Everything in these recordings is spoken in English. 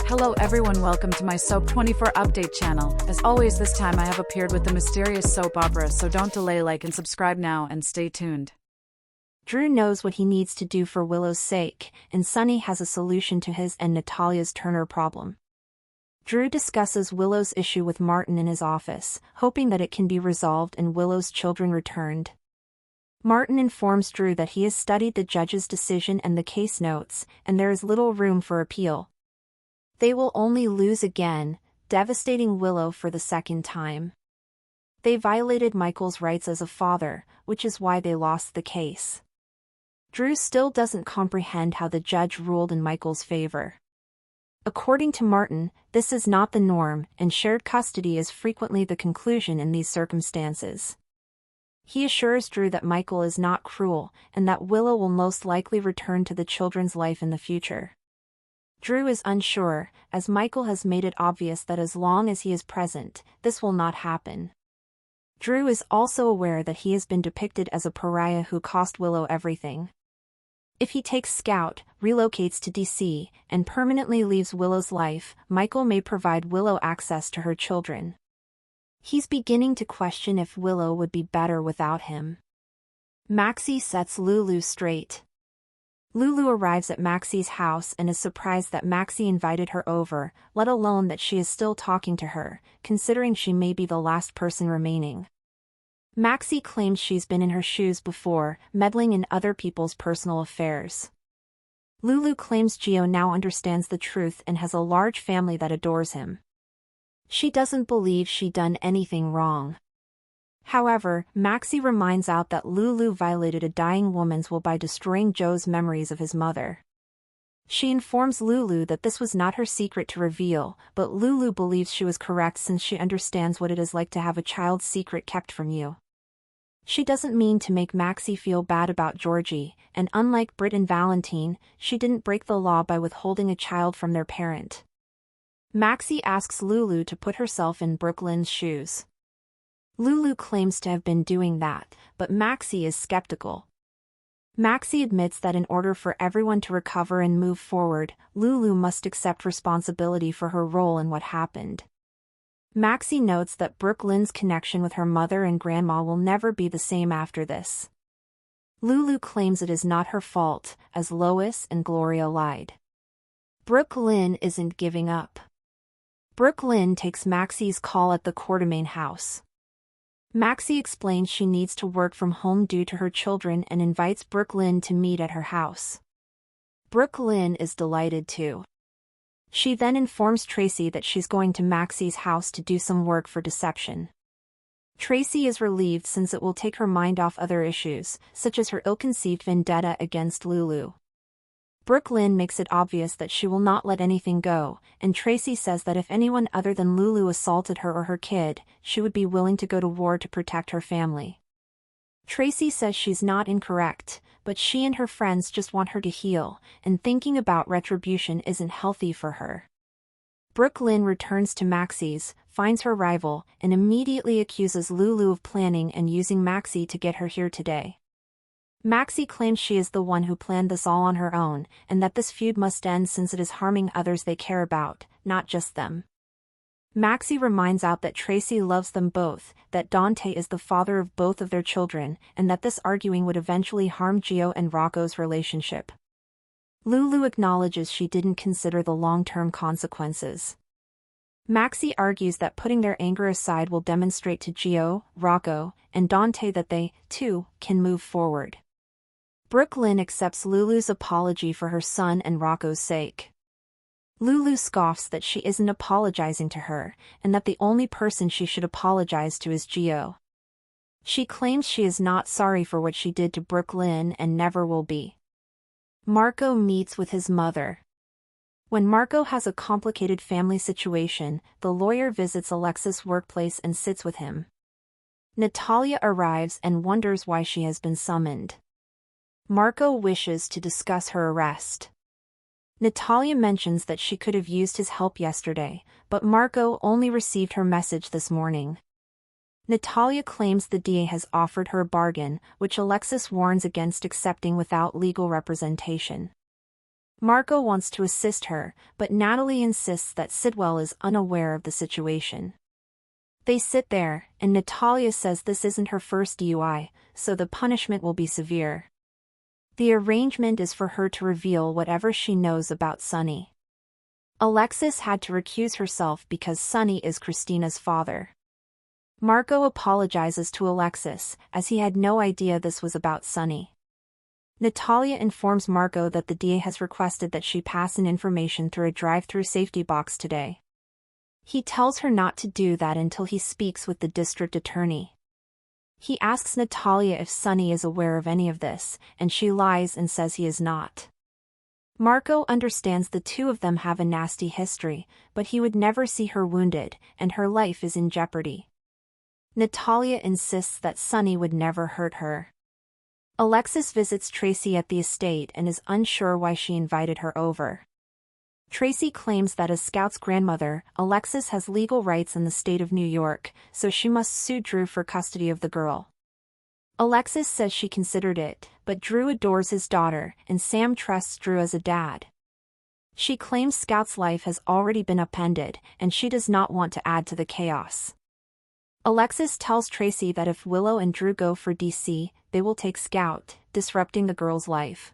Hello everyone, welcome to my Soap 24 update channel. As always, this time I have appeared with the mysterious soap opera, so don't delay, like and subscribe now and stay tuned. Drew knows what he needs to do for Willow's sake, and Sunny has a solution to his and Natalia's Turner problem. Drew discusses Willow's issue with Martin in his office, hoping that it can be resolved and Willow's children returned. Martin informs Drew that he has studied the judge's decision and the case notes, and there is little room for appeal. They will only lose again, devastating Willow for the second time. They violated Michael's rights as a father, which is why they lost the case. Drew still doesn't comprehend how the judge ruled in Michael's favor. According to Martin, this is not the norm, and shared custody is frequently the conclusion in these circumstances. He assures Drew that Michael is not cruel, and that Willow will most likely return to the children's life in the future. Drew is unsure, as Michael has made it obvious that as long as he is present, this will not happen. Drew is also aware that he has been depicted as a pariah who cost Willow everything. If he takes Scout, relocates to DC, and permanently leaves Willow's life, Michael may provide Willow access to her children. He's beginning to question if Willow would be better without him. Maxie sets Lulu straight. Lulu arrives at Maxie's house and is surprised that Maxie invited her over, let alone that she is still talking to her, considering she may be the last person remaining. Maxie claims she's been in her shoes before, meddling in other people's personal affairs. Lulu claims Gio now understands the truth and has a large family that adores him. She doesn't believe she'd done anything wrong. However, Maxie reminds out that Lulu violated a dying woman's will by destroying Joe's memories of his mother. She informs Lulu that this was not her secret to reveal, but Lulu believes she was correct since she understands what it is like to have a child's secret kept from you. She doesn't mean to make Maxie feel bad about Georgie, and unlike Britt and Valentine, she didn't break the law by withholding a child from their parent. Maxie asks Lulu to put herself in Brooklyn's shoes. Lulu claims to have been doing that, but Maxie is skeptical. Maxie admits that in order for everyone to recover and move forward, Lulu must accept responsibility for her role in what happened. Maxie notes that Brooklyn's connection with her mother and grandma will never be the same after this. Lulu claims it is not her fault, as Lois and Gloria lied. Brooklyn isn't giving up. Brooklyn takes Maxie's call at the Quartermain house. Maxie explains she needs to work from home due to her children and invites Brooklyn to meet at her house. Brooklyn is delighted too. She then informs Tracy that she's going to Maxie's house to do some work for deception. Tracy is relieved since it will take her mind off other issues, such as her ill-conceived vendetta against Lulu. Brooklyn makes it obvious that she will not let anything go, and Tracy says that if anyone other than Lulu assaulted her or her kid, she would be willing to go to war to protect her family. Tracy says she's not incorrect, but she and her friends just want her to heal, and thinking about retribution isn't healthy for her. Brooklyn returns to Maxie's, finds her rival, and immediately accuses Lulu of planning and using Maxie to get her here today. Maxie claims she is the one who planned this all on her own, and that this feud must end since it is harming others they care about, not just them. Maxie reminds out that Tracy loves them both, that Dante is the father of both of their children, and that this arguing would eventually harm Gio and Rocco's relationship. Lulu acknowledges she didn't consider the long-term consequences. Maxie argues that putting their anger aside will demonstrate to Gio, Rocco, and Dante that they, too, can move forward. Brooklyn accepts Lulu's apology for her son and Rocco's sake. Lulu scoffs that she isn't apologizing to her, and that the only person she should apologize to is Gio. She claims she is not sorry for what she did to Brooklyn and never will be. Marco meets with his mother. When Marco has a complicated family situation, the lawyer visits Alexis' workplace and sits with him. Natalia arrives and wonders why she has been summoned. Marco wishes to discuss her arrest. Natalia mentions that she could have used his help yesterday, but Marco only received her message this morning. Natalia claims the DA has offered her a bargain, which Alexis warns against accepting without legal representation. Marco wants to assist her, but Natalie insists that Sidwell is unaware of the situation. They sit there, and Natalia says this isn't her first DUI, so the punishment will be severe. The arrangement is for her to reveal whatever she knows about Sonny. Alexis had to recuse herself because Sonny is Christina's father. Marco apologizes to Alexis, as he had no idea this was about Sonny. Natalia informs Marco that the DA has requested that she pass in information through a drive-through safety box today. He tells her not to do that until he speaks with the district attorney. He asks Natalia if Sonny is aware of any of this, and she lies and says he is not. Marco understands the two of them have a nasty history, but he would never see her wounded, and her life is in jeopardy. Natalia insists that Sonny would never hurt her. Alexis visits Tracy at the estate and is unsure why she invited her over. Tracy claims that as Scout's grandmother, Alexis has legal rights in the state of New York, so she must sue Drew for custody of the girl. Alexis says she considered it, but Drew adores his daughter, and Sam trusts Drew as a dad. She claims Scout's life has already been upended, and she does not want to add to the chaos. Alexis tells Tracy that if Willow and Drew go for DC, they will take Scout, disrupting the girl's life.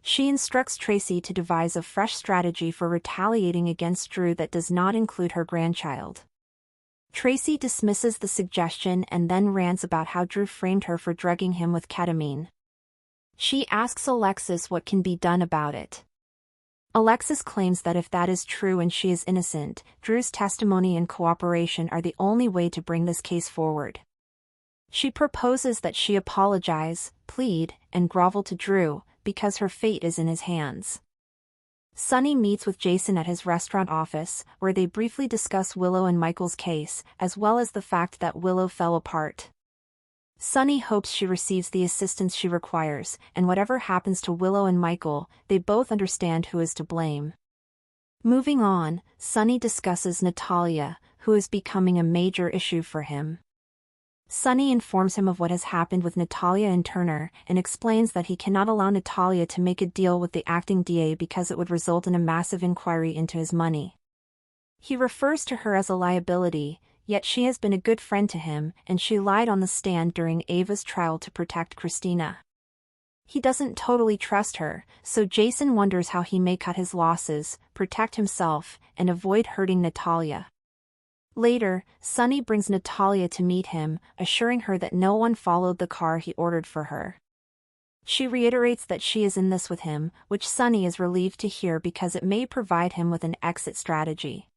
She instructs Tracy to devise a fresh strategy for retaliating against Drew that does not include her grandchild. Tracy dismisses the suggestion and then rants about how Drew framed her for drugging him with ketamine. She asks Alexis what can be done about it. Alexis claims that if that is true and she is innocent, Drew's testimony and cooperation are the only way to bring this case forward. She proposes that she apologize, plead, and grovel to Drew, because her fate is in his hands. Sonny meets with Jason at his restaurant office, where they briefly discuss Willow and Michael's case, as well as the fact that Willow fell apart. Sonny hopes she receives the assistance she requires, and whatever happens to Willow and Michael, they both understand who is to blame. Moving on, Sonny discusses Natalia, who is becoming a major issue for him. Sonny informs him of what has happened with Natalia and Turner, and explains that he cannot allow Natalia to make a deal with the acting DA because it would result in a massive inquiry into his money. He refers to her as a liability, yet she has been a good friend to him, and she lied on the stand during Ava's trial to protect Christina. He doesn't totally trust her, so Jason wonders how he may cut his losses, protect himself, and avoid hurting Natalia. Later, Sonny brings Natalia to meet him, assuring her that no one followed the car he ordered for her. She reiterates that she is in this with him, which Sonny is relieved to hear because it may provide him with an exit strategy.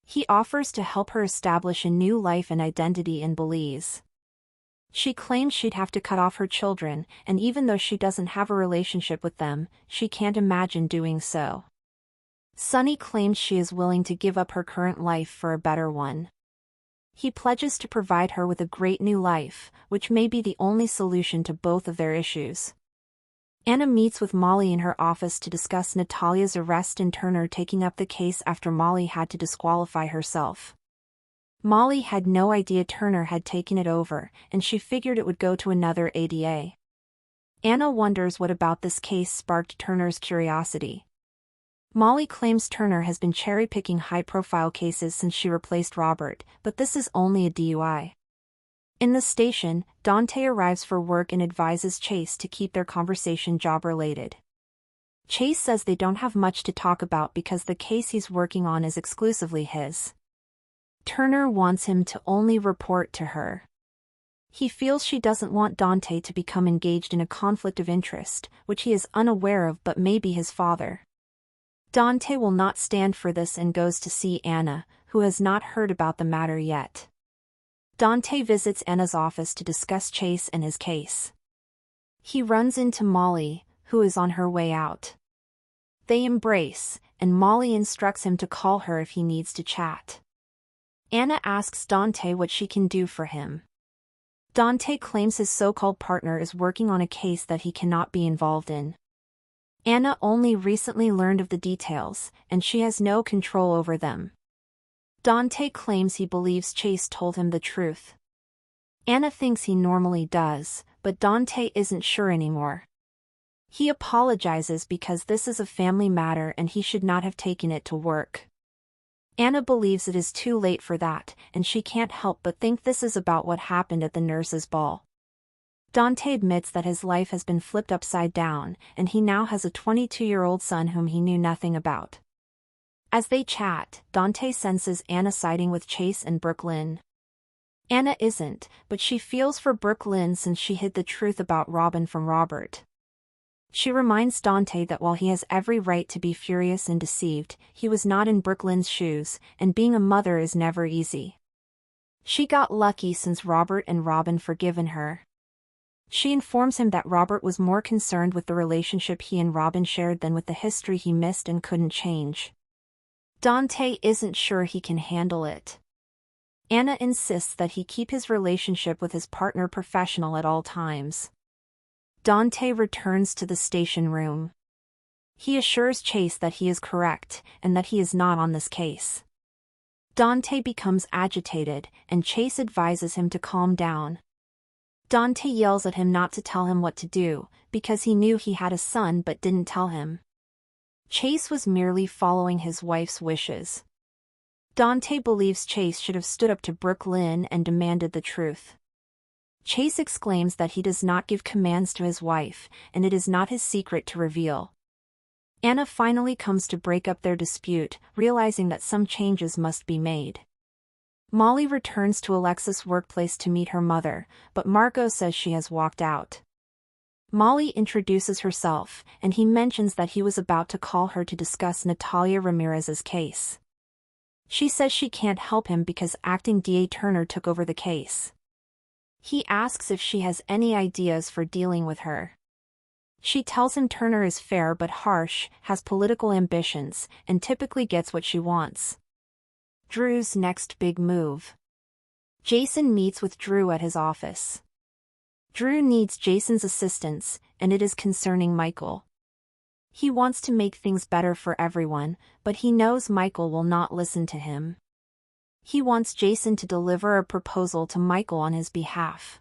He offers to help her establish a new life and identity in Belize. She claims she'd have to cut off her children, and even though she doesn't have a relationship with them, she can't imagine doing so. Sonny claims she is willing to give up her current life for a better one. He pledges to provide her with a great new life, which may be the only solution to both of their issues. Anna meets with Molly in her office to discuss Natalia's arrest and Turner taking up the case after Molly had to disqualify herself. Molly had no idea Turner had taken it over, and she figured it would go to another ADA. Anna wonders what about this case sparked Turner's curiosity. Molly claims Turner has been cherry-picking high-profile cases since she replaced Robert, but this is only a DUI. In the station, Dante arrives for work and advises Chase to keep their conversation job-related. Chase says they don't have much to talk about because the case he's working on is exclusively his. Turner wants him to only report to her. He feels she doesn't want Dante to become engaged in a conflict of interest, which he is unaware of but may be his father. Dante will not stand for this and goes to see Anna, who has not heard about the matter yet. Dante visits Anna's office to discuss Chase and his case. He runs into Molly, who is on her way out. They embrace, and Molly instructs him to call her if he needs to chat. Anna asks Dante what she can do for him. Dante claims his so-called partner is working on a case that he cannot be involved in. Anna only recently learned of the details, and she has no control over them. Dante claims he believes Chase told him the truth. Anna thinks he normally does, but Dante isn't sure anymore. He apologizes because this is a family matter and he should not have taken it to work. Anna believes it is too late for that, and she can't help but think this is about what happened at the nurses' ball. Dante admits that his life has been flipped upside down, and he now has a 22-year-old son whom he knew nothing about. As they chat, Dante senses Anna siding with Chase and Brooklyn. Anna isn't, but she feels for Brooklyn since she hid the truth about Robin from Robert. She reminds Dante that while he has every right to be furious and deceived, he was not in Brooklyn's shoes, and being a mother is never easy. She got lucky since Robert and Robin forgiven her. She informs him that Robert was more concerned with the relationship he and Robin shared than with the history he missed and couldn't change. Dante isn't sure he can handle it. Anna insists that he keep his relationship with his partner professional at all times. Dante returns to the station room. He assures Chase that he is correct, and that he is not on this case. Dante becomes agitated, and Chase advises him to calm down. Dante yells at him not to tell him what to do, because he knew he had a son but didn't tell him. Chase was merely following his wife's wishes. Dante believes Chase should have stood up to Brooklyn and demanded the truth. Chase exclaims that he does not give commands to his wife, and it is not his secret to reveal. Anna finally comes to break up their dispute, realizing that some changes must be made. Molly returns to Alexis' workplace to meet her mother, but Margot says she has walked out. Molly introduces herself, and he mentions that he was about to call her to discuss Natalia Ramirez's case. She says she can't help him because acting DA Turner took over the case. He asks if she has any ideas for dealing with her. She tells him Turner is fair but harsh, has political ambitions, and typically gets what she wants. Drew's next big move. Jason meets with Drew at his office. Drew needs Jason's assistance, and it is concerning Michael. He wants to make things better for everyone, but he knows Michael will not listen to him. He wants Jason to deliver a proposal to Michael on his behalf.